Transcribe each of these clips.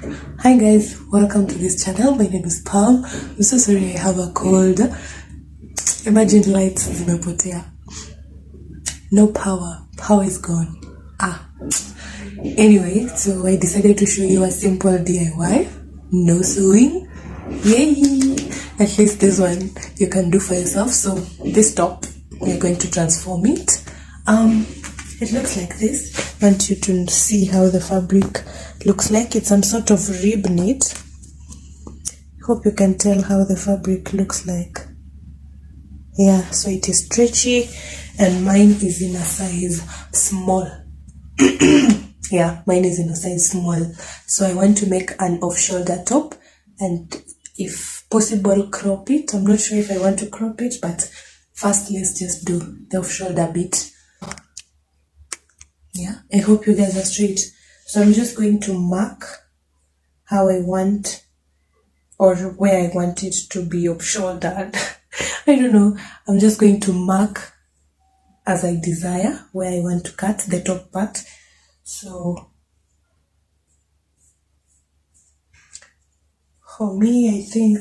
Hi guys, welcome to this channel. My name is Pam. I'm so sorry I have a cold. Imagine lights zimepotea. No power. Power is gone. Anyway, so I decided to show you a simple DIY. No sewing. Yay! At least this one you can do for yourself. So this top, we're going to transform it. It looks like this. I want you to see how the fabric looks like. It's some sort of rib knit. Hope you can tell how the fabric looks like. Yeah, so it is stretchy and mine is in a size small. Yeah, mine is in a size small. So I want to make an off-shoulder top and if possible crop it. I'm not sure if I want to crop it, but first let's just do the off-shoulder bit. Yeah, I hope you guys are straight. So I'm just going to mark how I want or where I want it to be off-shouldered. I don't know. I'm just going to mark as I desire where I want to cut the top part. So for me, I think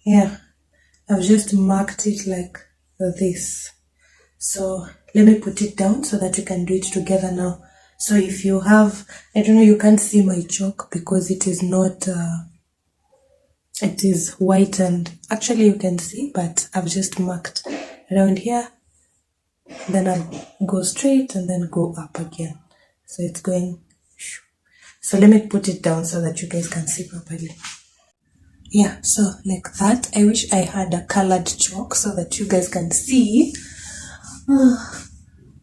yeah, I've just marked it like this. So let me put it down so that you can do it together now. So if you have, I don't know, you can't see my chalk because it is not, it is white and actually you can see, but I've just marked around here. Then I'll go straight and then go up again. So it's going, so let me put it down so that you guys can see properly. Yeah, so like that. I wish I had a colored chalk so that you guys can see.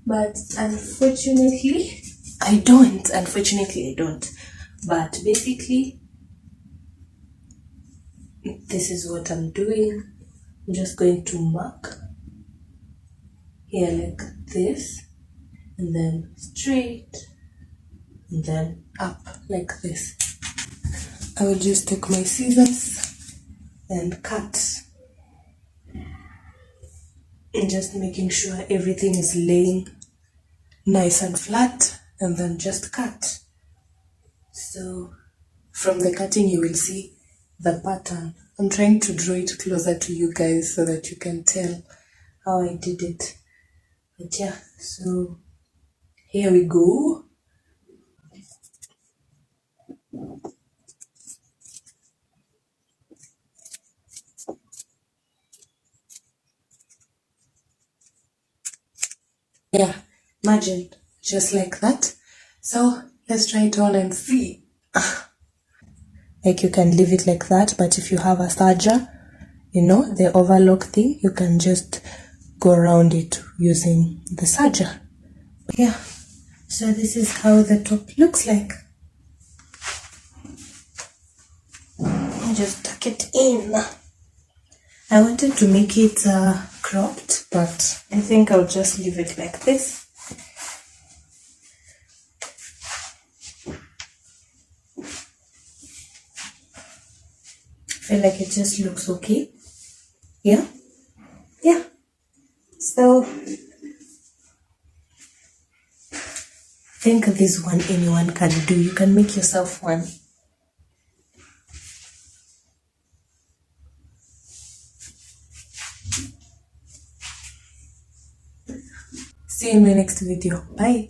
But unfortunately, I don't. But basically, this is what I'm doing. I'm just going to mark here like this, and then straight, and then up like this. I will just take my scissors and cut. And just making sure everything is laying nice and flat, and then just cut. So from the cutting you will see the pattern. I'm trying to draw it closer to you guys so that you can tell how I did it. But yeah, so here we go. Yeah, imagine, just like that. So let's try it on and see. Like you can leave it like that, but if you have a serger, you know, the overlock thing, you can just go around it using the serger. Yeah, so this is how the top looks like. Just tuck it in. I wanted to make it cropped, but I think I'll just leave it like this. I feel like it just looks okay. Yeah. So I think this one anyone can do. You can make yourself one. See you in my next video. Bye.